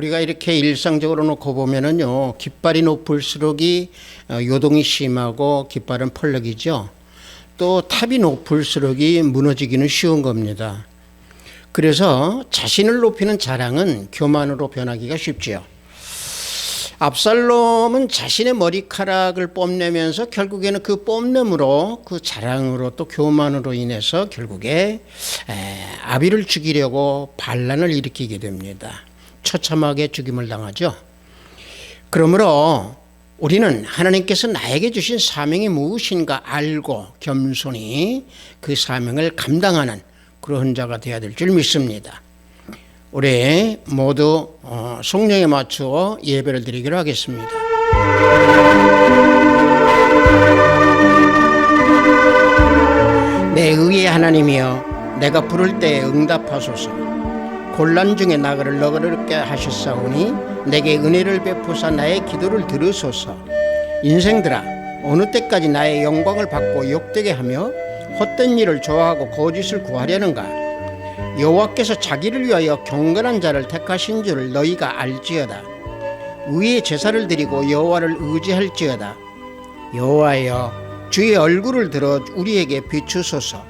우리가 이렇게 일상적으로 놓고 보면은요, 깃발이 높을수록이 요동이 심하고 깃발은 펄럭이죠. 또 탑이 높을수록이 무너지기는 쉬운 겁니다. 그래서 자신을 높이는 자랑은 교만으로 변하기가 쉽지요. 압살롬은 자신의 머리카락을 뽐내면서 결국에는 그 뽐냄으로, 그 자랑으로 또 교만으로 인해서 결국에 아비를 죽이려고 반란을 일으키게 됩니다. 처참하게 죽임을 당하죠. 그러므로 우리는 하나님께서 나에게 주신 사명이 무엇인가 알고 겸손히 그 사명을 감당하는 그런 자가 되어야 될 줄 믿습니다. 우리 모두 성령에 맞추어 예배를 드리기로 하겠습니다. 내 의의 하나님이여, 내가 부를 때에 응답하소서. 곤란 중에 나를 너그럽게 하셨사오니 내게 은혜를 베푸사 나의 기도를 들으소서. 인생들아, 어느 때까지 나의 영광을 받고 욕되게 하며 헛된 일을 좋아하고 거짓을 구하려는가? 여호와께서 자기를 위하여 경건한 자를 택하신 줄을 너희가 알지어다. 의의 제사를 드리고 여호와를 의지할지어다. 여호와여, 주의 얼굴을 들어 우리에게 비추소서.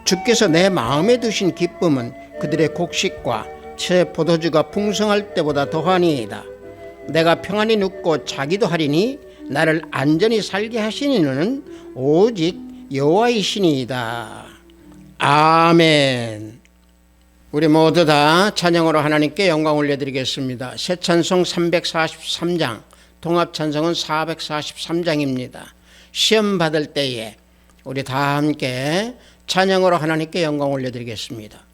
주께서 내 마음에 두신 기쁨은 그들의 곡식과 새 포도주가 풍성할 때보다 더하니이다. 내가 평안히 눕고 자기도 하리니 나를 안전히 살게 하신 이는 오직 여호와이시니이다. 아멘. 우리 모두 다 찬양으로 하나님께 영광 올려드리겠습니다. 새 찬송 343장, 통합 찬송은 443장입니다. 시험 받을 때에 우리 다 함께 찬양으로 하나님께 영광 올려드리겠습니다.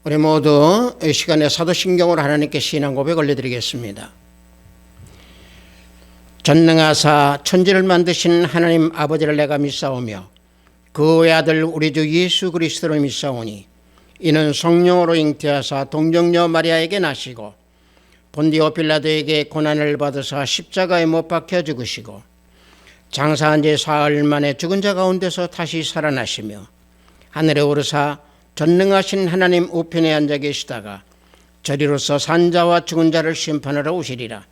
우리 모두 이 시간에 사도신경으로 하나님께 신앙 고백 올려드리겠습니다. 전능하사 천지를 만드신 하나님 아버지를 내가 믿사오며 그 외아들 우리 주 예수 그리스도를 믿사오니 이는 성령으로 잉태하사 동정녀 마리아에게 나시고 본디오 빌라도에게 고난을 받으사 십자가에 못 박혀 죽으시고 장사한 지 사흘 만에 죽은 자 가운데서 다시 살아나시며 하늘에 오르사 전능하신 하나님 우편에 앉아 계시다가 저리로서 산자와 죽은 자를 심판하러 오시리라.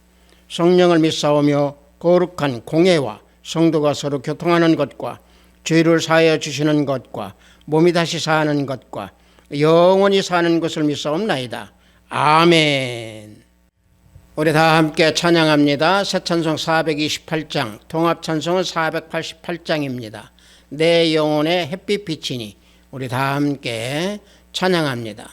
성령을 믿사오며 거룩한 공회와 성도가 서로 교통하는 것과 죄를 사하여 주시는 것과 몸이 다시 사는 것과 영원히 사는 것을 믿사옵나이다. 아멘. 우리 다 함께 찬양합니다. 새 찬송 428장, 통합 찬송은 488장입니다. 내 영혼의 햇빛 비치니. 우리 다 함께 찬양합니다.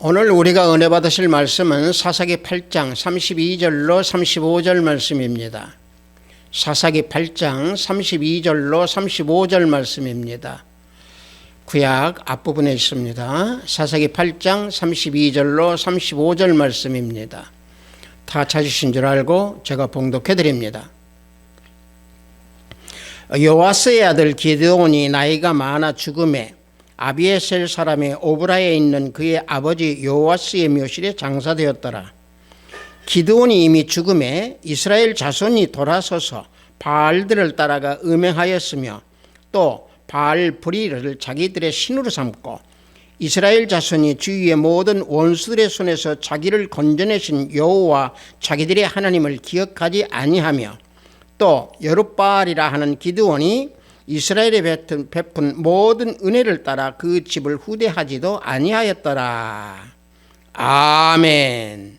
오늘 우리가 은혜 받으실 말씀은 사사기 8장 32절로 35절 말씀입니다. 사사기 8장 32절로 35절 말씀입니다. 구약 앞부분에 있습니다. 사사기 8장 32절로 35절 말씀입니다. 다 찾으신 줄 알고 제가 봉독해 드립니다. 요아스의 아들 기드온이 나이가 많아 죽음에 아비에셀 사람의 오브라에 있는 그의 아버지 요아스의 묘실에 장사되었더라. 기드온이 이미 죽음에 이스라엘 자손이 돌아서서 바알들을 따라가 음행하였으며 또 바알 브리를 자기들의 신으로 삼고 이스라엘 자손이 주위의 모든 원수들의 손에서 자기를 건져내신 여호와 자기들의 하나님을 기억하지 아니하며 또 여룻바알이라 하는 기드온이 이스라엘에 베푼 모든 은혜를 따라 그 집을 후대하지도 아니하였더라. 아멘.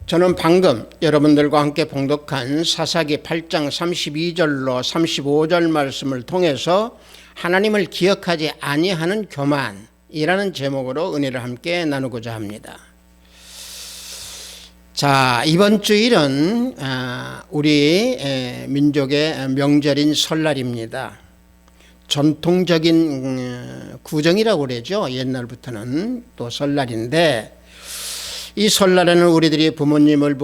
저는 방금 여러분들과 함께 봉독한 사사기 8장 32절로 35절 말씀을 통해서 하나님을 기억하지 아니하는 교만이라는 제목으로 은혜를 함께 나누고자 합니다. 자, 이번 주일은 우리 민족의 명절인 설날입니다. 전통적인 구정이라고 그러죠. 옛날부터는 또 설날인데, 이 설날에는 우리들이 부모님을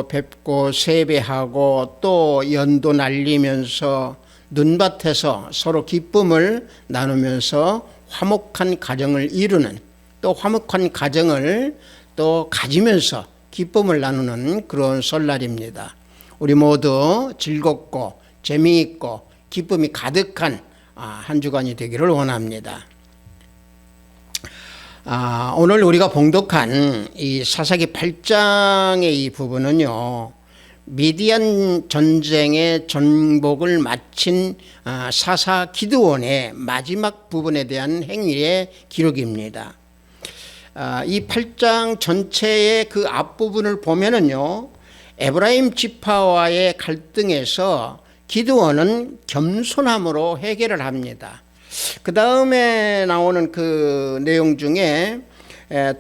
뵙고 세배하고 또 연도 날리면서 눈밭에서 서로 기쁨을 나누면서 화목한 가정을 이루는, 또 화목한 가정을 또 가지면서 기쁨을 나누는 그런 설날입니다. 우리 모두 즐겁고 재미있고 기쁨이 가득한 한 주간이 되기를 원합니다. 오늘 우리가 봉독한 이 사사기 8장의 이 부분은요, 미디안 전쟁의 전복을 마친 사사 기드온의 마지막 부분에 대한 행위의 기록입니다. 이 8장 전체의 그 앞부분을 보면은요, 에브라임 지파와의 갈등에서 기드온은 겸손함으로 해결을 합니다. 그 다음에 나오는 그 내용 중에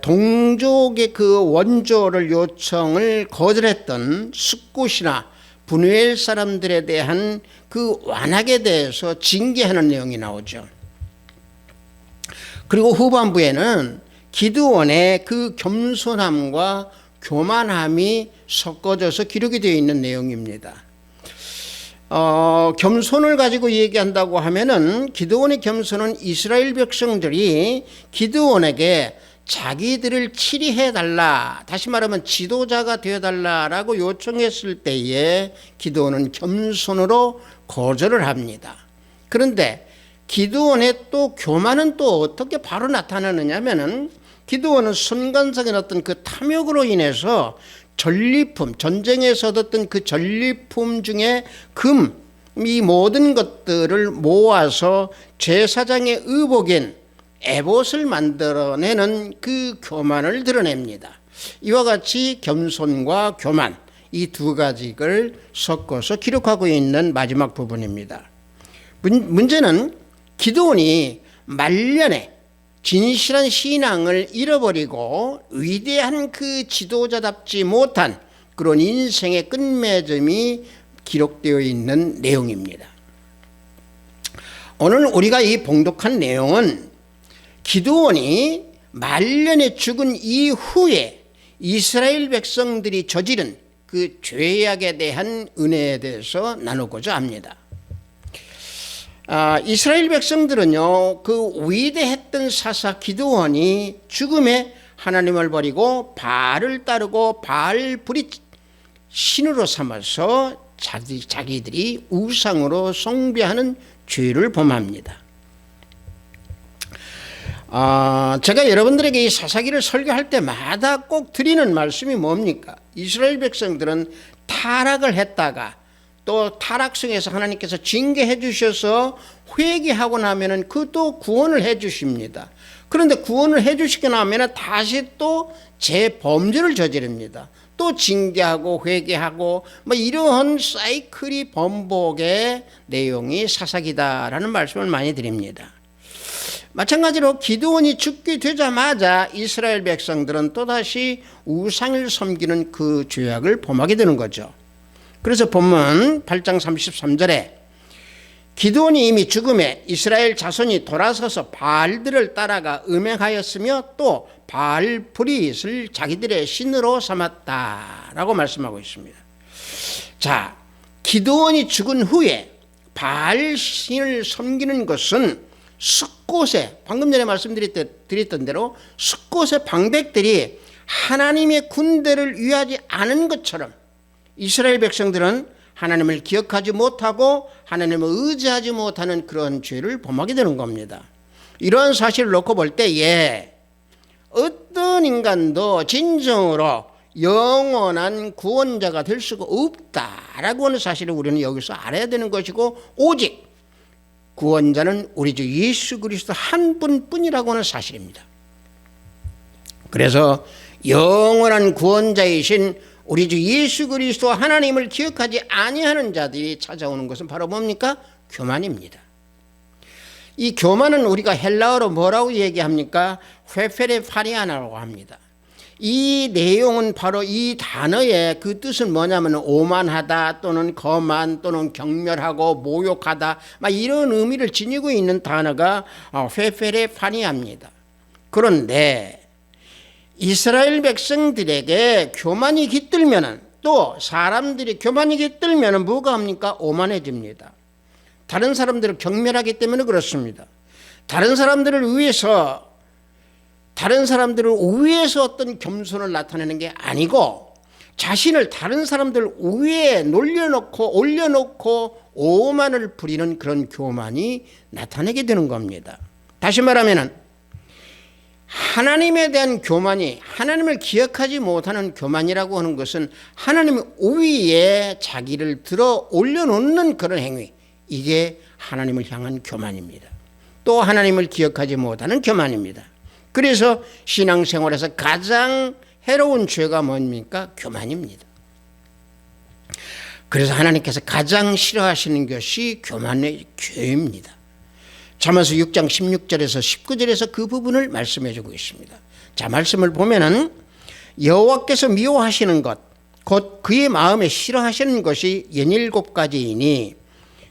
동족의 그 원조를 요청을 거절했던 숫곳이나 분우엘 사람들에 대한 그 완악에 대해서 징계하는 내용이 나오죠. 그리고 후반부에는 기드온의 그 겸손함과 교만함이 섞어져서 기록이 되어 있는 내용입니다. 겸손을 가지고 얘기한다고 하면은 기드온의 겸손은 이스라엘 백성들이 기드온에게 자기들을 치리해 달라, 다시 말하면 지도자가 되어 달라라고 요청했을 때에 기드온은 겸손으로 거절을 합니다. 그런데 기드온의 또 교만은 또 어떻게 바로 나타나느냐면은, 기드온은 순간적인 어떤 그 탐욕으로 인해서 전리품, 전쟁에서 얻었던 그 전리품 중에 금, 이 모든 것들을 모아서 제사장의 의복인 에봇을 만들어내는 그 교만을 드러냅니다. 이와 같이 겸손과 교만, 이 두 가지를 섞어서 기록하고 있는 마지막 부분입니다. 문제는 기드온이 말년에 진실한 신앙을 잃어버리고 위대한 그 지도자답지 못한 그런 인생의 끝맺음이 기록되어 있는 내용입니다. 오늘 우리가 이 봉독한 내용은 기드온이 말년에 죽은 이후에 이스라엘 백성들이 저지른 그 죄악에 대한 은혜에 대해서 나누고자 합니다. 이스라엘 백성들은요, 그 위대했던 사사 기드온이 죽음에 하나님을 버리고 바알을 따르고 바알불이 신으로 삼아서 자기들이 우상으로 숭배하는 죄를 범합니다. 제가 여러분들에게 이 사사기를 설교할 때마다 꼭 드리는 말씀이 뭡니까? 이스라엘 백성들은 타락을 했다가 또 타락성에서 하나님께서 징계해 주셔서 회개하고 나면은 그또 구원을 해 주십니다. 그런데 구원을 해 주시고 나면은 다시 또 재범죄를 저지릅니다. 또 징계하고 회개하고 이러한 사이클이 번복의 내용이 사사기다라는 말씀을 많이 드립니다. 마찬가지로 기드온이 죽게 되자마자 이스라엘 백성들은 또다시 우상을 섬기는 그 죄악을 범하게 되는 거죠. 그래서 본문 8장 33절에 기드온이 이미 죽음에 이스라엘 자손이 돌아서서 바알들을 따라가 음행하였으며 또 바알브릿을 자기들의 신으로 삼았다라고 말씀하고 있습니다. 자, 기드온이 죽은 후에 바알 신을 섬기는 것은 숫곳에, 방금 전에 말씀드렸던 대로 숫곳의 방백들이 하나님의 군대를 위하지 않은 것처럼 이스라엘 백성들은 하나님을 기억하지 못하고 하나님을 의지하지 못하는 그런 죄를 범하게 되는 겁니다. 이러한 사실을 놓고 볼 때에 어떤 인간도 진정으로 영원한 구원자가 될 수가 없다라고 하는 사실을 우리는 여기서 알아야 되는 것이고, 오직 구원자는 우리 주 예수 그리스도 한 분뿐이라고 하는 사실입니다. 그래서 영원한 구원자이신 우리 주 예수 그리스도 하나님을 기억하지 아니하는 자들이 찾아오는 것은 바로 뭡니까? 교만입니다. 이 교만은 우리가 헬라어로 뭐라고 얘기합니까? 회페레파리아나라고 합니다. 이 내용은 바로 이 단어의 그 뜻은 뭐냐면 오만하다 또는 거만 또는 경멸하고 모욕하다 막 이런 의미를 지니고 있는 단어가 회페레파니아입니다. 그런데 이스라엘 백성들에게 교만이 깃들면은 또 사람들이 교만이 깃들면은 뭐가 합니까? 오만해집니다. 다른 사람들을 경멸하기 때문에 그렇습니다. 다른 사람들을 위해서 어떤 겸손을 나타내는 게 아니고 자신을 다른 사람들 위에 올려놓고 오만을 부리는 그런 교만이 나타나게 되는 겁니다. 다시 말하면 하나님에 대한 교만이 하나님을 기억하지 못하는 교만이라고 하는 것은 하나님 위에 자기를 들어 올려놓는 그런 행위, 이게 하나님을 향한 교만입니다. 또 하나님을 기억하지 못하는 교만입니다. 그래서 신앙생활에서 가장 해로운 죄가 뭡니까? 교만입니다. 그래서 하나님께서 가장 싫어하시는 것이 교만의 죄입니다. 잠언서 6장 16절에서 19절에서 그 부분을 말씀해 주고 있습니다. 자, 말씀을 보면은 여호와께서 미워하시는 것, 곧 그의 마음에 싫어하시는 것이 17가지이니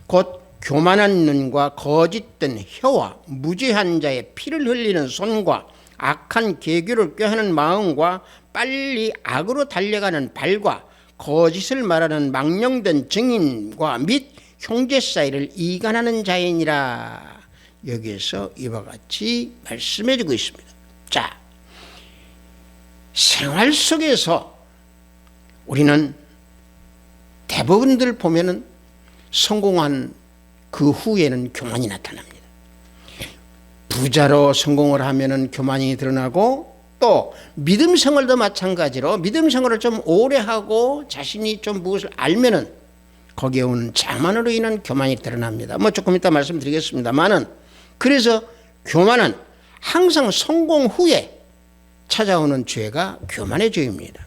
곧 교만한 눈과 거짓된 혀와 무죄한 자의 피를 흘리는 손과 악한 계교를 꾀하는 마음과 빨리 악으로 달려가는 발과 거짓을 말하는 망령된 증인과 및 형제 사이를 이간하는 자이니라. 여기에서 이와 같이 말씀해 주고 있습니다. 자, 생활 속에서 우리는 대부분들 보면은 성공한 그 후에는 교만이 나타납니다. 부자로 성공을 하면은 교만이 드러나고 또 믿음 생활도 마찬가지로 믿음 생활을 좀 오래 하고 자신이 좀 무엇을 알면은 거기에 오는 자만으로 인한 교만이 드러납니다. 조금 이따 말씀드리겠습니다만은 그래서 교만은 항상 성공 후에 찾아오는 죄가 교만의 죄입니다.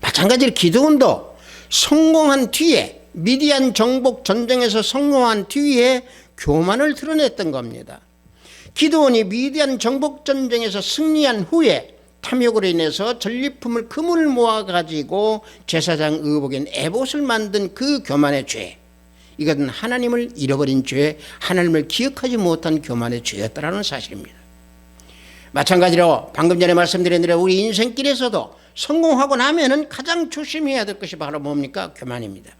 마찬가지로 기드온도 성공한 뒤에 미디안 정복 전쟁에서 성공한 뒤에 교만을 드러냈던 겁니다. 기드온이 미디안 정복 전쟁에서 승리한 후에 탐욕으로 인해서 전리품을 금을 모아가지고 제사장 의복인 에봇을 만든 그 교만의 죄, 이것은 하나님을 잃어버린 죄, 하나님을 기억하지 못한 교만의 죄였다는 사실입니다. 마찬가지로 방금 전에 말씀드린 대로 우리 인생길에서도 성공하고 나면은 가장 조심해야 될 것이 바로 뭡니까? 교만입니다.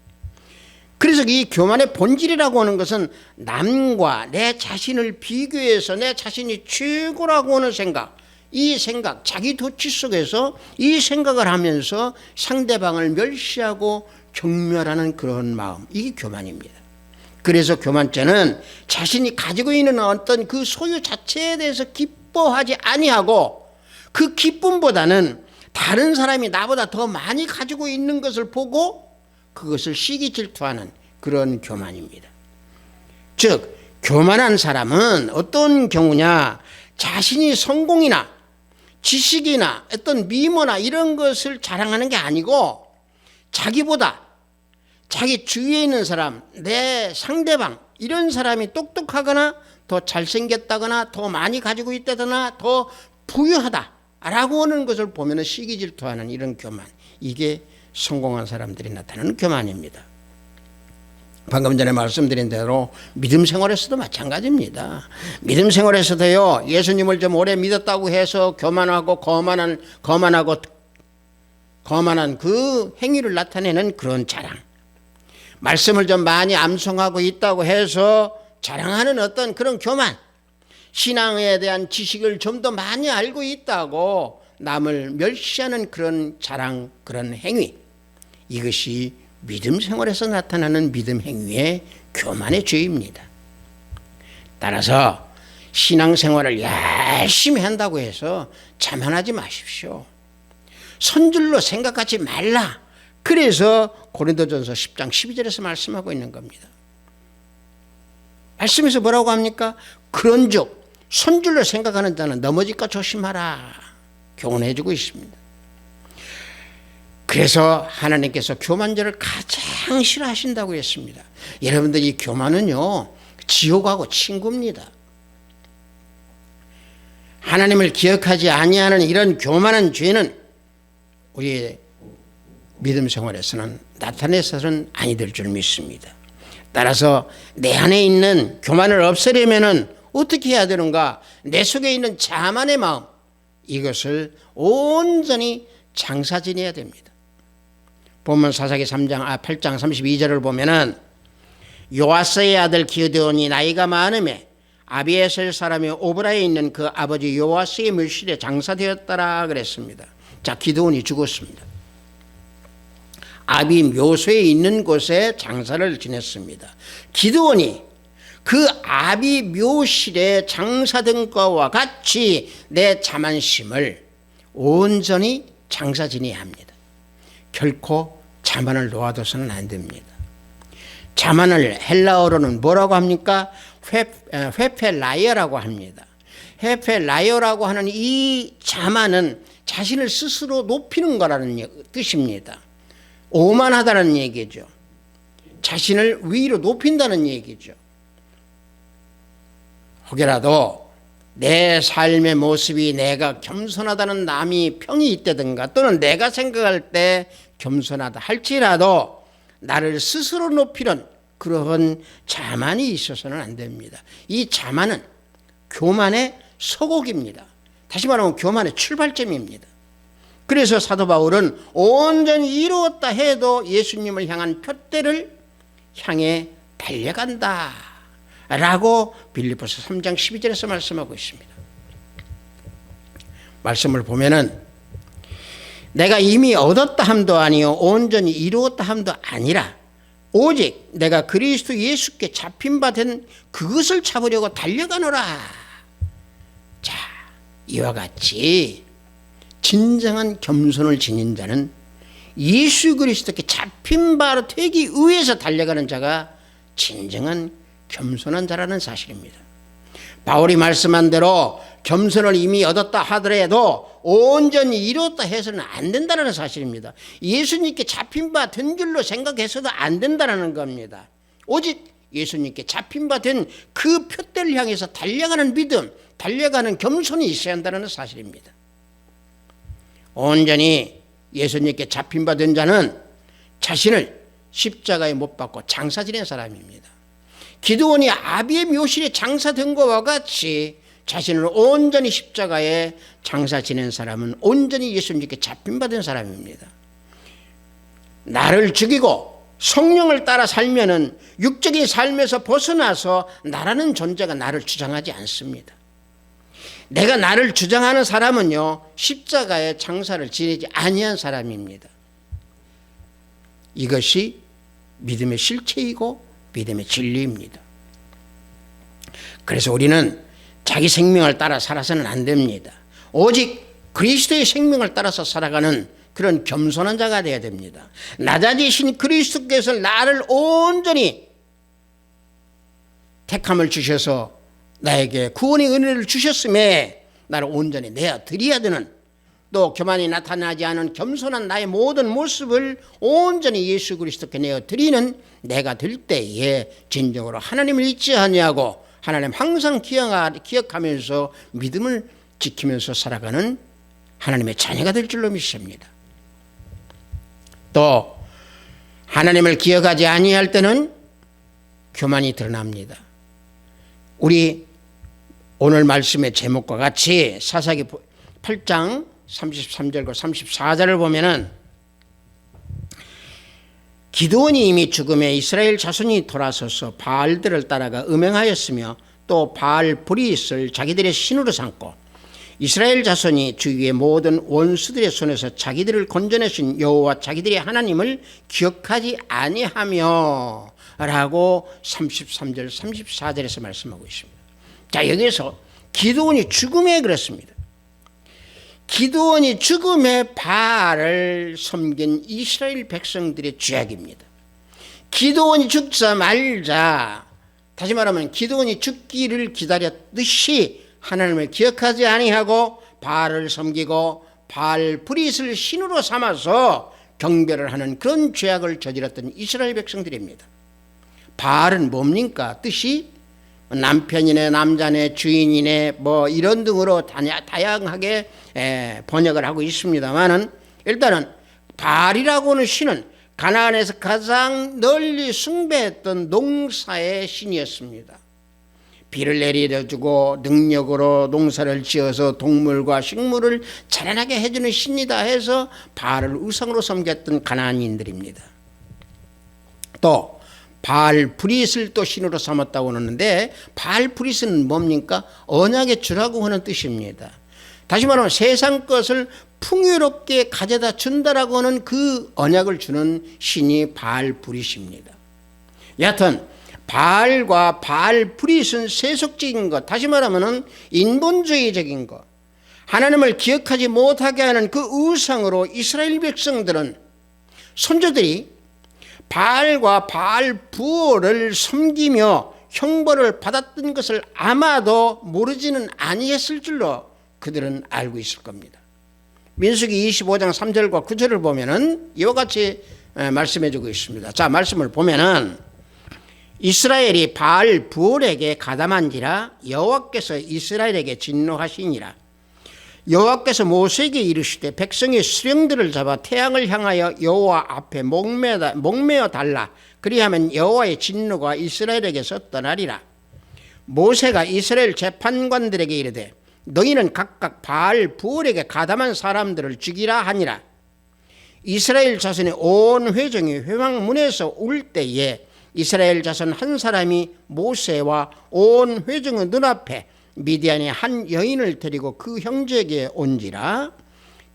그래서 이 교만의 본질이라고 하는 것은 남과 내 자신을 비교해서 내 자신이 최고라고 하는 생각, 이 생각, 자기 도취 속에서 이 생각을 하면서 상대방을 멸시하고 경멸하는 그런 마음, 이게 교만입니다. 그래서 교만죄는 자신이 가지고 있는 어떤 그 소유 자체에 대해서 기뻐하지 아니하고 그 기쁨보다는 다른 사람이 나보다 더 많이 가지고 있는 것을 보고 그것을 시기 질투하는 그런 교만입니다. 즉 교만한 사람은 어떤 경우냐, 자신이 성공이나 지식이나 어떤 미모나 이런 것을 자랑하는 게 아니고 자기보다 자기 주위에 있는 사람, 내 상대방, 이런 사람이 똑똑하거나 더 잘생겼다거나 더 많이 가지고 있다거나 더 부유하다라고 하는 것을 보면 시기 질투하는 이런 교만, 이게 성공한 사람들이 나타나는 교만입니다. 방금 전에 말씀드린 대로 믿음 생활에서도 마찬가지입니다. 믿음 생활에서도요, 예수님을 좀 오래 믿었다고 해서 교만하고 거만한 그 행위를 나타내는 그런 자랑, 말씀을 좀 많이 암송하고 있다고 해서 자랑하는 어떤 그런 교만, 신앙에 대한 지식을 좀 더 많이 알고 있다고 남을 멸시하는 그런 자랑, 그런 행위, 이것이 믿음 생활에서 나타나는 믿음 행위의 교만의 죄입니다. 따라서 신앙생활을 열심히 한다고 해서 자만하지 마십시오. 선줄로 생각하지 말라. 그래서 고린도전서 10장 12절에서 말씀하고 있는 겁니다. 말씀에서 뭐라고 합니까? 그런즉 선줄로 생각하는 자는 넘어질까 조심하라 교훈해 주고 있습니다. 그래서 하나님께서 교만죄를 가장 싫어하신다고 했습니다. 여러분들, 이 교만은요 지옥하고 친구입니다. 하나님을 기억하지 아니하는 이런 교만한 죄는 우리의 믿음 생활에서는 나타내서는 아니 될 줄 믿습니다. 따라서 내 안에 있는 교만을 없애려면 어떻게 해야 되는가? 내 속에 있는 자만의 마음, 이것을 온전히 장사 지내야 됩니다. 보면 사사기 8장 32절을 보면은 요아스의 아들 기드온이 나이가 많음에 아비에셀 사람이 오브라에 있는 그 아버지 요아스의 묘실에 장사되었더라 그랬습니다. 자, 기드온이 죽었습니다. 아비 묘소에 있는 곳에 장사를 지냈습니다. 기드온이 그 아비 묘실에 장사된 것과 같이 내 자만심을 온전히 장사 지내야 합니다. 결코 자만을 놓아둬서는 안 됩니다. 자만을 헬라어로는 뭐라고 합니까? 회페라이어라고 합니다. 회페라이어라고 하는 이 자만은 자신을 스스로 높이는 거라는 뜻입니다. 오만하다는 얘기죠. 자신을 위로 높인다는 얘기죠. 혹여라도 내 삶의 모습이 내가 겸손하다는 남이 평이 있다든가 또는 내가 생각할 때 겸손하다 할지라도 나를 스스로 높이는 그러한 자만이 있어서는 안 됩니다. 이 자만은 교만의 서곡입니다. 다시 말하면 교만의 출발점입니다. 그래서 사도 바울은 온전히 이루었다 해도 예수님을 향한 표대를 향해 달려간다 라고 빌립보서 3장 12절에서 말씀하고 있습니다. 말씀을 보면은 내가 이미 얻었다 함도 아니요 온전히 이루었다 함도 아니라 오직 내가 그리스도 예수께 잡힌 바 된 그것을 잡으려고 달려가노라. 자, 이와 같이 진정한 겸손을 지닌 자는 예수 그리스도께 잡힌 바로 되기 위해서 달려가는 자가 진정한 겸손한 자라는 사실입니다. 바울이 말씀한 대로 겸손을 이미 얻었다 하더라도 온전히 이뤘다 해서는 안 된다는 사실입니다. 예수님께 잡힌 바 된 줄로 생각해서도 안 된다는 겁니다. 오직 예수님께 잡힌 바 된 그 표대를 향해서 달려가는 믿음, 달려가는 겸손이 있어야 한다는 사실입니다. 온전히 예수님께 잡힌 바 된 자는 자신을 십자가에 못 박고 장사 지낸 사람입니다. 기드온이 아비의 묘실에 장사된 것과 같이 자신을 온전히 십자가에 장사 지낸 사람은 온전히 예수님께 잡힌 바 된 사람입니다. 나를 죽이고 성령을 따라 살면은 육적인 삶에서 벗어나서 나라는 존재가 나를 주장하지 않습니다. 내가 나를 주장하는 사람은요, 십자가에 장사를 지내지 아니한 사람입니다. 이것이 믿음의 실체이고 믿음의 진리입니다. 그래서 우리는 자기 생명을 따라 살아서는 안 됩니다. 오직 그리스도의 생명을 따라서 살아가는 그런 겸손한 자가 되어야 됩니다. 낮아지신 그리스도께서 나를 온전히 택함을 주셔서 나에게 구원의 은혜를 주셨음에 나를 온전히 내어 드려야 되는, 또 교만이 나타나지 않은 겸손한 나의 모든 모습을 온전히 예수 그리스도께 내어 드리는 내가 될 때에 진정으로 하나님을 잊지 아니하고 하나님 항상 기억하면서 믿음을 지키면서 살아가는 하나님의 자녀가 될 줄로 믿습니다. 또 하나님을 기억하지 아니할 때는 교만이 드러납니다. 우리 오늘 말씀의 제목과 같이 사사기 8장 33절과 34절을 보면은 기드온이 이미 죽음에 이스라엘 자손이 돌아서서 바알들을 따라가 음행하였으며 또 바알 브릿을 자기들의 신으로 삼고 이스라엘 자손이 주위의 모든 원수들의 손에서 자기들을 건져내신 여호와 자기들의 하나님을 기억하지 아니하며 라고 33절 34절에서 말씀하고 있습니다. 자, 여기서 기드온이 죽음에 그랬습니다. 기드온이 죽음에 바알을 섬긴 이스라엘 백성들의 죄악입니다. 기드온이 죽자마자, 다시 말하면 기드온이 죽기를 기다렸듯이 하나님을 기억하지 아니하고 바알을 섬기고 바알 브릿을 신으로 삼아서 경배를 하는 그런 죄악을 저질렀던 이스라엘 백성들입니다. 바알은 뭡니까? 뜻이 남편이네 남자네 주인이네 뭐 이런 등으로 다양하게 번역을 하고 있습니다만은 일단은 바알이라고 하는 신은 가나안에서 가장 널리 숭배했던 농사의 신이었습니다. 비를 내려주고 능력으로 농사를 지어서 동물과 식물을 자라나게 해주는 신이다 해서 바알을 우상으로 섬겼던 가나안인들입니다. 또 바알 브릿을 또 신으로 삼았다고 하는데 바알 브릿은 뭡니까? 언약의 주라고 하는 뜻입니다. 다시 말하면 세상 것을 풍요롭게 가져다 준다라고 하는 그 언약을 주는 신이 바알 브릿입니다. 여하튼 바알과 바알 브릿은 세속적인 것, 다시 말하면 인본주의적인 것, 하나님을 기억하지 못하게 하는 그 우상으로 이스라엘 백성들은 선조들이 바알과 바알 부호를 섬기며 형벌을 받았던 것을 아마도 모르지는 아니했을 줄로 그들은 알고 있을 겁니다. 민수기 25장 3절과 9절을 보면은 이와 같이 말씀해 주고 있습니다. 자, 말씀을 보면은 이스라엘이 바알 부올에게 가담한지라 여호와께서 이스라엘에게 진노하시니라. 여호와께서 모세에게 이르시되 백성의 수령들을 잡아 태양을 향하여 여호와 앞에 목매어 달라. 그리하면 여호와의 진노가 이스라엘에게서 떠나리라. 모세가 이스라엘 재판관들에게 이르되 너희는 각각 바알 부올에게 가담한 사람들을 죽이라 하니라. 이스라엘 자손의 온 회중이 회막문에서 울 때에 이스라엘 자손 한 사람이 모세와 온 회중의 눈앞에 미디안의 한 여인을 데리고 그 형제에게 온지라.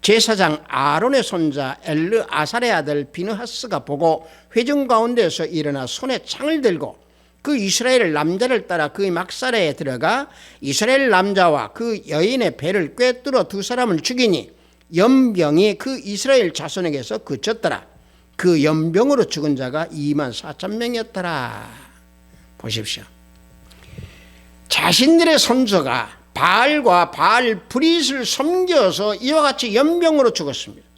제사장 아론의 손자 엘르아살의 아들 비느하스가 보고 회중 가운데서 일어나 손에 창을 들고 그 이스라엘 남자를 따라 그 막사라에 들어가 이스라엘 남자와 그 여인의 배를 꿰뚫어 두 사람을 죽이니 연병이 그 이스라엘 자손에게서 그쳤더라. 그 연병으로 죽은 자가 24,000명이었더라. 보십시오. 자신들의 선조가 바알과 바알 브릿을 섬겨서 이와 같이 연병으로 죽었습니다.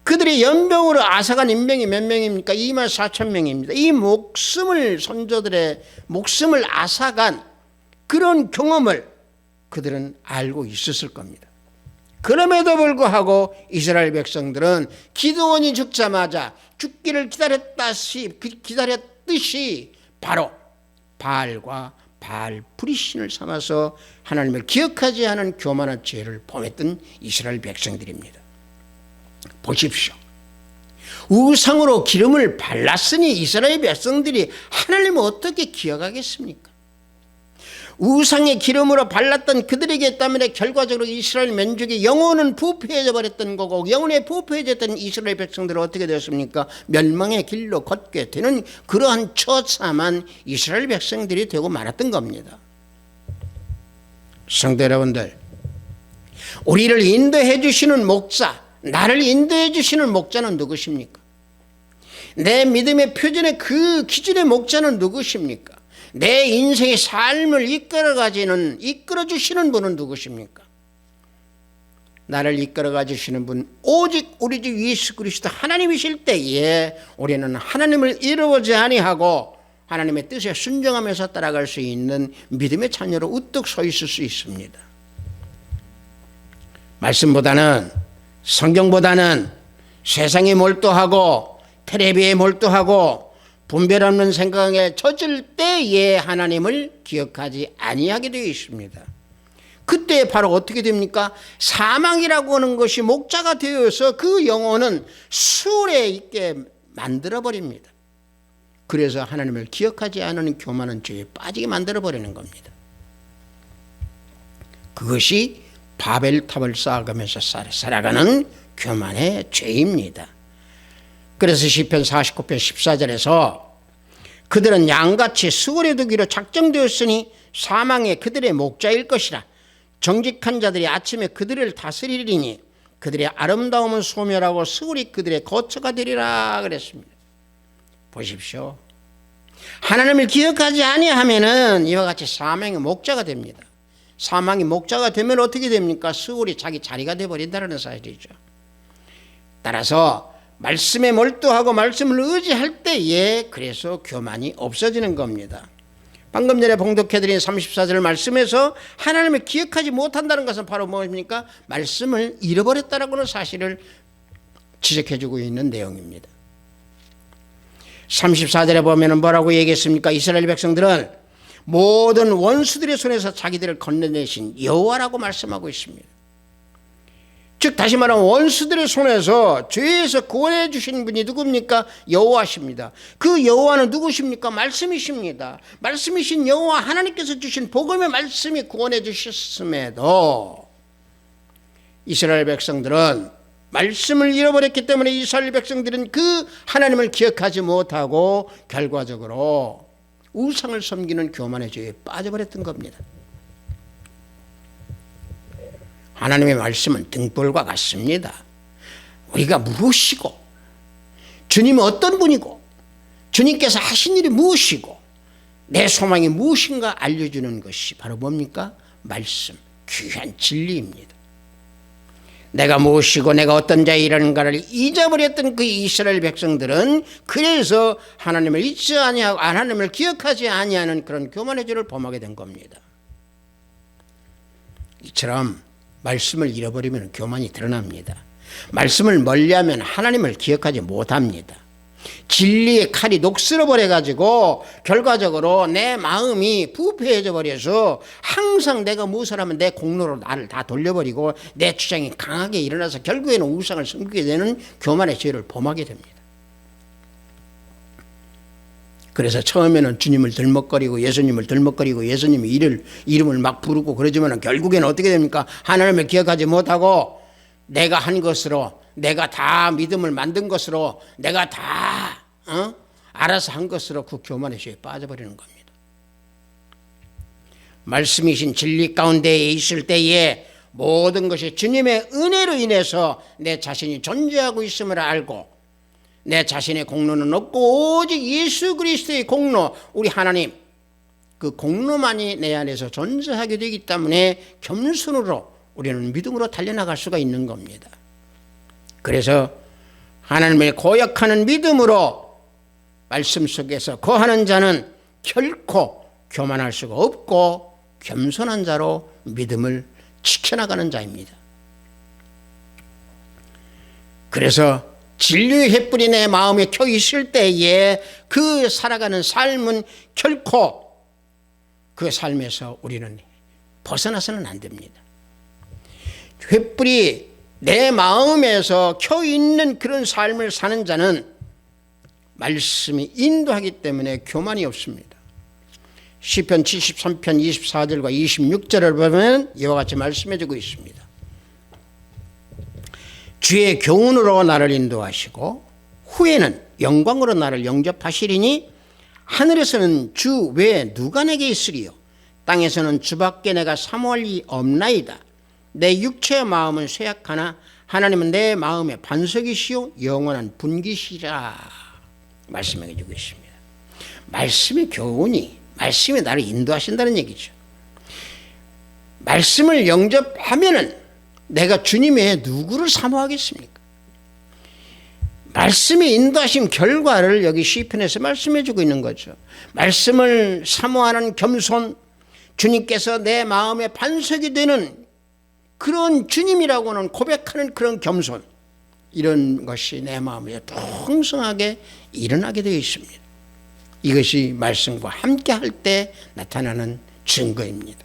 그들의 연병으로 앗아간 인명이 몇 명입니까? 24,000명입니다. 이 목숨을, 선조들의 목숨을 앗아간 그런 경험을 그들은 알고 있었을 겁니다. 그럼에도 불구하고 이스라엘 백성들은 기드온이 죽자마자 죽기를 기다렸듯이 바로 바알과 바알 브릿신을 삼아서 하나님을 기억하지 않은 교만한 죄를 범했던 이스라엘 백성들입니다. 보십시오. 우상으로 기름을 발랐으니 이스라엘 백성들이 하나님을 어떻게 기억하겠습니까? 우상의 기름으로 발랐던 그들에게 때문에 결과적으로 이스라엘 민족의 영혼은 부패해져 버렸던 거고, 영혼에 부패해졌던 이스라엘 백성들은 어떻게 되었습니까? 멸망의 길로 걷게 되는 그러한 처참한 이스라엘 백성들이 되고 말았던 겁니다. 성도 여러분들, 우리를 인도해 주시는 목자, 나를 인도해 주시는 목자는 누구십니까? 내 믿음의 표준의 그 기준의 목자는 누구십니까? 내 인생의 삶을 이끌어 주시는 분은 누구십니까? 나를 이끌어 주시는 분 오직 우리 주 예수 그리스도 하나님이실 때에 우리는 하나님을 이루어지 아니하고 하나님의 뜻에 순종하면서 따라갈 수 있는 믿음의 자녀로 우뚝 서 있을 수 있습니다. 말씀보다는, 성경보다는 세상에 몰두하고 텔레비에 몰두하고 분별 없는 생각에 젖을 때에 하나님을 기억하지 아니하게 되어 있습니다. 그때 바로 어떻게 됩니까? 사망이라고 하는 것이 목자가 되어서 그 영혼은 수월에 있게 만들어버립니다. 그래서 하나님을 기억하지 않은 교만한 죄에 빠지게 만들어버리는 겁니다. 그것이 바벨탑을 쌓아가면서 살아가는 교만의 죄입니다. 그래서 시편 49편 14절에서 그들은 양같이 수월에 두기로 작정되었으니 사망에 그들의 목자일 것이라. 정직한 자들이 아침에 그들을 다스리리니 그들의 아름다움은 소멸하고 수월이 그들의 거처가 되리라 그랬습니다. 보십시오. 하나님을 기억하지 아니하면은 이와 같이 사망의 목자가 됩니다. 사망의 목자가 되면 어떻게 됩니까? 수월이 자기 자리가 되어버린다는 사실이죠. 따라서 말씀에 몰두하고 말씀을 의지할 때에 그래서 교만이 없어지는 겁니다. 방금 전에 봉독해드린 34절 말씀에서 하나님을 기억하지 못한다는 것은 바로 무엇입니까? 말씀을 잃어버렸다라고 하는 사실을 지적해주고 있는 내용입니다. 34절에 보면 뭐라고 얘기했습니까? 이스라엘 백성들은 모든 원수들의 손에서 자기들을 건져내신 여호와라고 말씀하고 있습니다. 즉 다시 말하면 원수들의 손에서 죄에서 구원해 주신 분이 누굽니까? 여호와십니다. 그 여호와는 누구십니까? 말씀이십니다. 말씀이신 여호와 하나님께서 주신 복음의 말씀이 구원해 주셨음에도 이스라엘 백성들은 말씀을 잃어버렸기 때문에 이스라엘 백성들은 그 하나님을 기억하지 못하고 결과적으로 우상을 섬기는 교만의 죄에 빠져버렸던 겁니다. 하나님의 말씀은 등불과 같습니다. 우리가 무엇이고 주님은 어떤 분이고 주님께서 하신 일이 무엇이고 내 소망이 무엇인가 알려주는 것이 바로 뭡니까? 말씀, 귀한 진리입니다. 내가 무엇이고 내가 어떤 자이라는가를 잊어버렸던 그 이스라엘 백성들은 그래서 하나님을 잊지 아니하고 하나님을 기억하지 아니하는 그런 교만의 죄를 범하게 된 겁니다. 이처럼 말씀을 잃어버리면 교만이 드러납니다. 말씀을 멀리하면 하나님을 기억하지 못합니다. 진리의 칼이 녹슬어버려가지고 결과적으로 내 마음이 부패해져 버려서 항상 내가 무엇을 하면 내 공로로 나를 다 돌려버리고 내 주장이 강하게 일어나서 결국에는 우상을 섬기게 되는 교만의 죄를 범하게 됩니다. 그래서 처음에는 주님을 들먹거리고 예수님을 들먹거리고 예수님의 이름을 막 부르고 그러지만 결국에는 어떻게 됩니까? 하나님을 기억하지 못하고 내가 한 것으로 내가 다 믿음을 만든 것으로 내가 다 알아서 한 것으로 그 교만의 죄에 빠져버리는 겁니다. 말씀이신 진리 가운데에 있을 때에 모든 것이 주님의 은혜로 인해서 내 자신이 존재하고 있음을 알고 내 자신의 공로는 없고 오직 예수 그리스도의 공로, 우리 하나님 그 공로만이 내 안에서 존재하게 되기 때문에 겸손으로 우리는 믿음으로 달려나갈 수가 있는 겁니다. 그래서 하나님을 고역하는 믿음으로 말씀 속에서 거하는 자는 결코 교만할 수가 없고 겸손한 자로 믿음을 지켜나가는 자입니다. 그래서 진리의 횃불이 내 마음에 켜 있을 때에 그 살아가는 삶은 결코 그 삶에서 우리는 벗어나서는 안 됩니다. 횃불이 내 마음에서 켜 있는 그런 삶을 사는 자는 말씀이 인도하기 때문에 교만이 없습니다. 시편 73편 24절과 26절을 보면 이와 같이 말씀해 주고 있습니다. 주의 교훈으로 나를 인도하시고 후에는 영광으로 나를 영접하시리니 하늘에서는 주 외에 누가 내게 있으리요 땅에서는 주밖에 내가 사모할 리 없나이다. 내 육체의 마음은 쇠약하나 하나님은 내 마음의 반석이시요 영원한 분기시라 말씀해 주고 있습니다. 말씀의 교훈이 말씀이 나를 인도하신다는 얘기죠. 말씀을 영접하면은 내가 주님 외에 누구를 사모하겠습니까? 말씀이 인도하신 결과를 여기 시편에서 말씀해 주고 있는 거죠. 말씀을 사모하는 겸손, 주님께서 내 마음의 반석이 되는 그런 주님이라고는 고백하는 그런 겸손, 이런 것이 내 마음에 풍성하게 일어나게 되어 있습니다. 이것이 말씀과 함께 할 때 나타나는 증거입니다.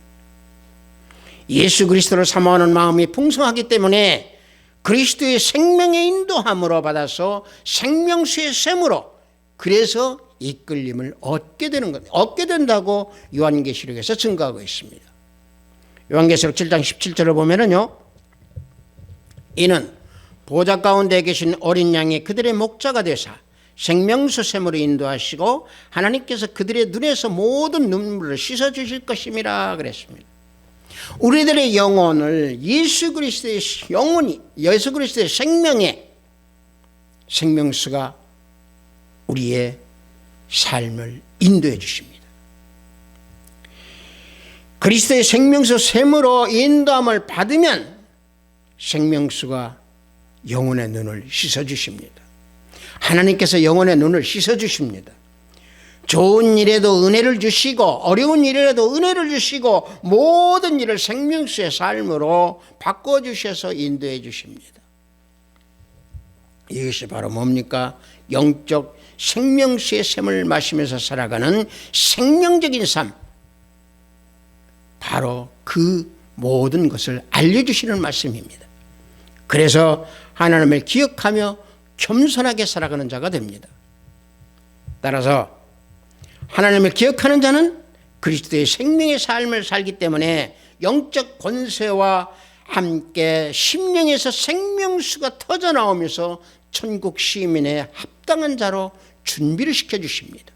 예수 그리스도를 사모하는 마음이 풍성하기 때문에 그리스도의 생명의 인도함으로 받아서 생명수의 샘으로 그래서 이끌림을 얻게 되는 것, 얻게 된다고 요한계시록에서 증거하고 있습니다. 요한계시록 7장 17절을 보면은요, 이는 보좌 가운데 계신 어린 양이 그들의 목자가 되사 생명수 샘으로 인도하시고 하나님께서 그들의 눈에서 모든 눈물을 씻어 주실 것임이라 그랬습니다. 우리들의 영혼을 예수 그리스도의 영혼이, 예수 그리스도의 생명의 생명수가 우리의 삶을 인도해 주십니다. 그리스도의 생명수 샘으로 인도함을 받으면 생명수가 영혼의 눈을 씻어 주십니다. 하나님께서 영혼의 눈을 씻어 주십니다. 좋은 일에도 은혜를 주시고 어려운 일에도 은혜를 주시고 모든 일을 생명수의 삶으로 바꿔주셔서 인도해 주십니다. 이것이 바로 뭡니까? 영적 생명수의 샘을 마시면서 살아가는 생명적인 삶, 바로 그 모든 것을 알려주시는 말씀입니다. 그래서 하나님을 기억하며 겸손하게 살아가는 자가 됩니다. 따라서 하나님을 기억하는 자는 그리스도의 생명의 삶을 살기 때문에 영적 권세와 함께 심령에서 생명수가 터져나오면서 천국 시민의 합당한 자로 준비를 시켜주십니다.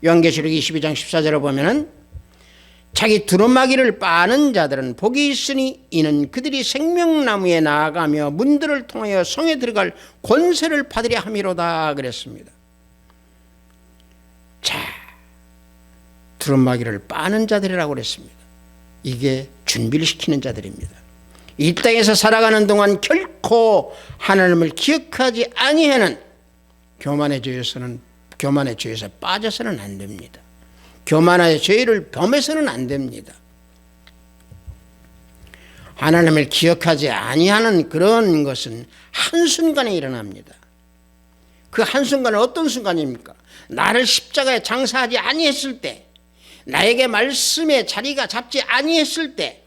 요한계시록 22장 14절을 보면은 자기 두루마기를 빠는 자들은 복이 있으니 이는 그들이 생명나무에 나아가며 문들을 통하여 성에 들어갈 권세를 받으려 함이로다 그랬습니다. 자, 두루마기를 빠는 자들이라고 그랬습니다. 이게 준비를 시키는 자들입니다. 이 땅에서 살아가는 동안 결코 하나님을 기억하지 아니하는 교만의 죄에서 빠져서는 안 됩니다. 교만의 죄를 범해서는 안 됩니다. 하나님을 기억하지 아니하는 그런 것은 한순간에 일어납니다. 그 한순간은 어떤 순간입니까? 나를 십자가에 장사하지 아니했을 때, 나에게 말씀의 자리가 잡지 아니했을 때,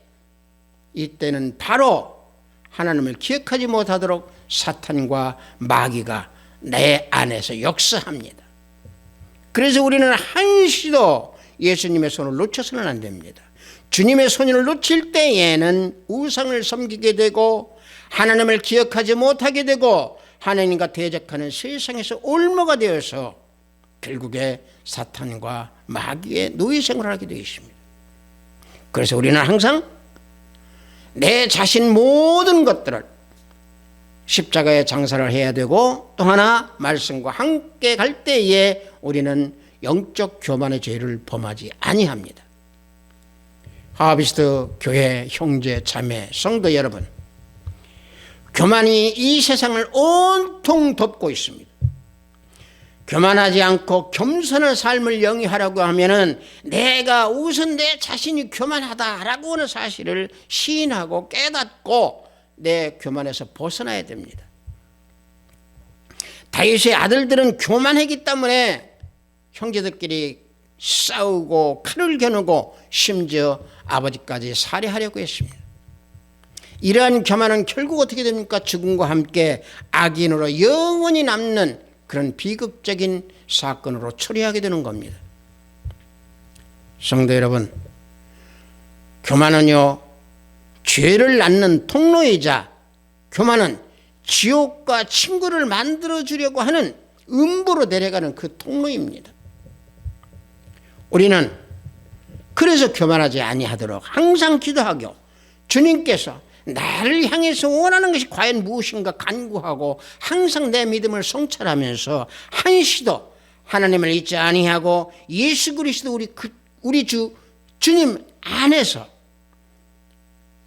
이때는 바로 하나님을 기억하지 못하도록 사탄과 마귀가 내 안에서 역사합니다. 그래서 우리는 한시도 예수님의 손을 놓쳐서는 안 됩니다. 주님의 손을 놓칠 때에는 우상을 섬기게 되고 하나님을 기억하지 못하게 되고 하나님과 대적하는 세상에서 올무가 되어서 결국에 사탄과 마귀의 노예 생활을 하게 되어 있습니다. 그래서 우리는 항상 내 자신 모든 것들을 십자가에 장사를 해야 되고, 또 하나 말씀과 함께 갈 때에 우리는 영적 교만의 죄를 범하지 아니합니다. 하비스트 교회 형제 자매 성도 여러분, 교만이 이 세상을 온통 덮고 있습니다. 교만하지 않고 겸손한 삶을 영위하라고 하면은 내가 우선 내 자신이 교만하다라고 하는 사실을 시인하고 깨닫고 내 교만에서 벗어나야 됩니다. 다윗의 아들들은 교만했기 때문에 형제들끼리 싸우고 칼을 겨누고 심지어 아버지까지 살해하려고 했습니다. 이러한 교만은 결국 어떻게 됩니까? 죽음과 함께 악인으로 영원히 남는 그런 비극적인 사건으로 처리하게 되는 겁니다. 성도 여러분, 교만은요, 죄를 낳는 통로이자 교만은 지옥과 친구를 만들어주려고 하는 음부로 내려가는 그 통로입니다. 우리는 그래서 교만하지 아니하도록 항상 기도하고 주님께서 나를 향해서 원하는 것이 과연 무엇인가 간구하고 항상 내 믿음을 성찰하면서 한시도 하나님을 잊지 아니하고 예수 그리스도 우리 주님 안에서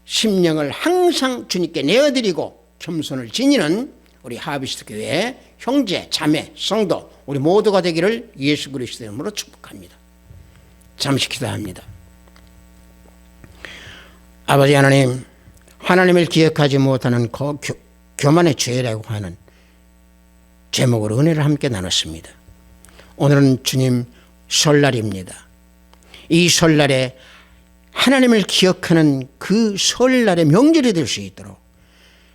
심령을 항상 주님께 내어드리고 겸손을 지니는 우리 하비스트 교회 형제 자매 성도 우리 모두가 되기를 예수 그리스도의 이름으로 축복합니다. 잠시 기도합니다. 아버지 하나님, 하나님을 기억하지 못하는 교만의 죄라고 하는 제목으로 은혜를 함께 나눴습니다. 오늘은 주님 설날입니다. 이 설날에 하나님을 기억하는 그 설날의 명절이 될 수 있도록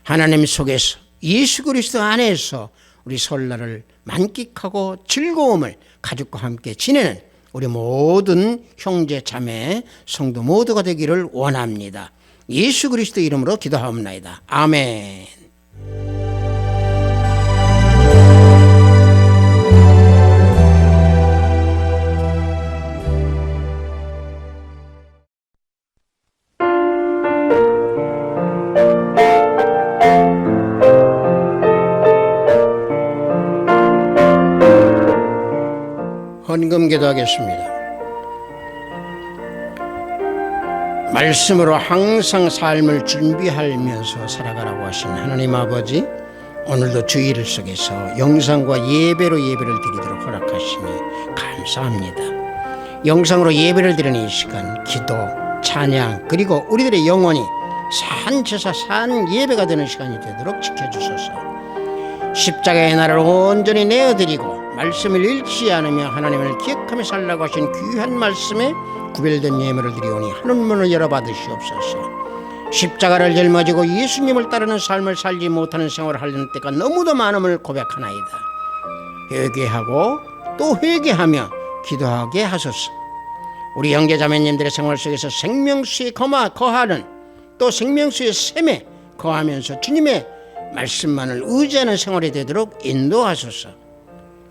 하나님 속에서 예수 그리스도 안에서 우리 설날을 만끽하고 즐거움을 가족과 함께 지내는 우리 모든 형제 자매 성도 모두가 되기를 원합니다. 예수 그리스도 이름으로 기도하옵나이다. 아멘. 헌금 기도하겠습니다. 말씀으로 항상 삶을 준비하면서 살아가라고 하신 하나님 아버지, 오늘도 주일 속에서 영상과 예배로 예배를 드리도록 허락하시니 감사합니다. 영상으로 예배를 드리는 이 시간 기도, 찬양 그리고 우리들의 영혼이 산 제사 산 예배가 되는 시간이 되도록 지켜주소서. 십자가의 나를 온전히 내어드리고 말씀을 잃지 않으며 하나님을 기억하며 살라고 하신 귀한 말씀에 구별된 예물을 드리오니 하늘문을 열어 받으시옵소서. 십자가를 짊어지고 예수님을 따르는 삶을 살지 못하는 생활을 하려는 때가 너무도 많음을 고백하나이다. 회개하고 또 회개하며 기도하게 하소서. 우리 형제자매님들의 생활 속에서 생명수에 거하는 또 생명수의 샘에 거하면서 주님의 말씀만을 의지하는 생활이 되도록 인도하소서.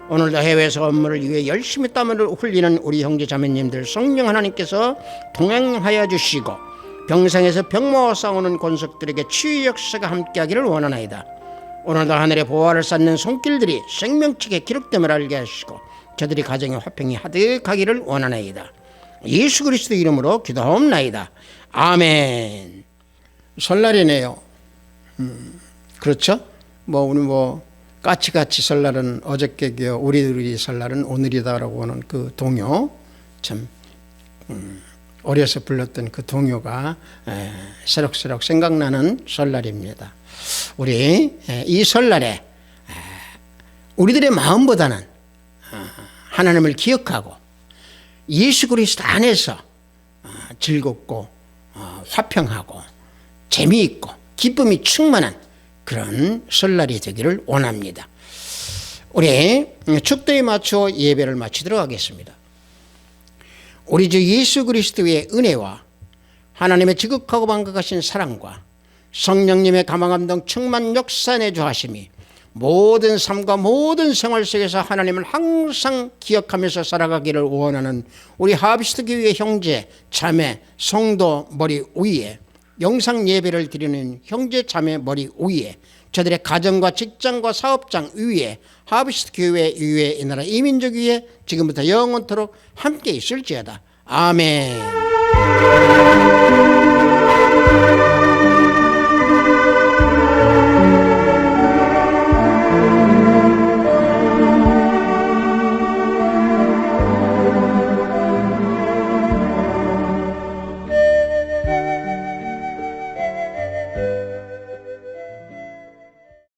오늘도 해외에서 업무를 위해 열심히 땀을 흘리는 우리 형제자매님들 성령 하나님께서 동행하여 주시고 병상에서 병마와 싸우는 권속들에게 치유 역사가 함께하기를 원하나이다. 오늘도 하늘의 보화를 쌓는 손길들이 생명책에 기록됨을 알게 하시고 저들이 가정의 화평이 하득하기를 원하나이다. 예수 그리스도 이름으로 기도하옵나이다. 아멘. 설날이네요. 그렇죠? 우리 까치까치 설날은 어저께고요. 우리 설날은 오늘이다라고 하는 그 동요, 참 어려서 불렀던 그 동요가 새록새록 생각나는 설날입니다. 우리 이 설날에 우리들의 마음보다는 하나님을 기억하고 예수 그리스도 안에서 즐겁고 화평하고 재미있고 기쁨이 충만한 그런 설날이 되기를 원합니다. 우리 축도에 맞춰 예배를 마치도록 하겠습니다. 우리 주 예수 그리스도의 은혜와 하나님의 지극하고 만극하신 사랑과 성령님의 감화감동 충만 역사 내주하심이 모든 삶과 모든 생활 속에서 하나님을 항상 기억하면서 살아가기를 원하는 우리 하비스트 교회 형제 자매 성도 머리 위에 영상 예배를 드리는 형제 자매 머리 위에 저들의 가정과 직장과 사업장 위에 하비스트 교회 위에 이 나라 이민족 위에 지금부터 영원토록 함께 있을지어다. 아멘.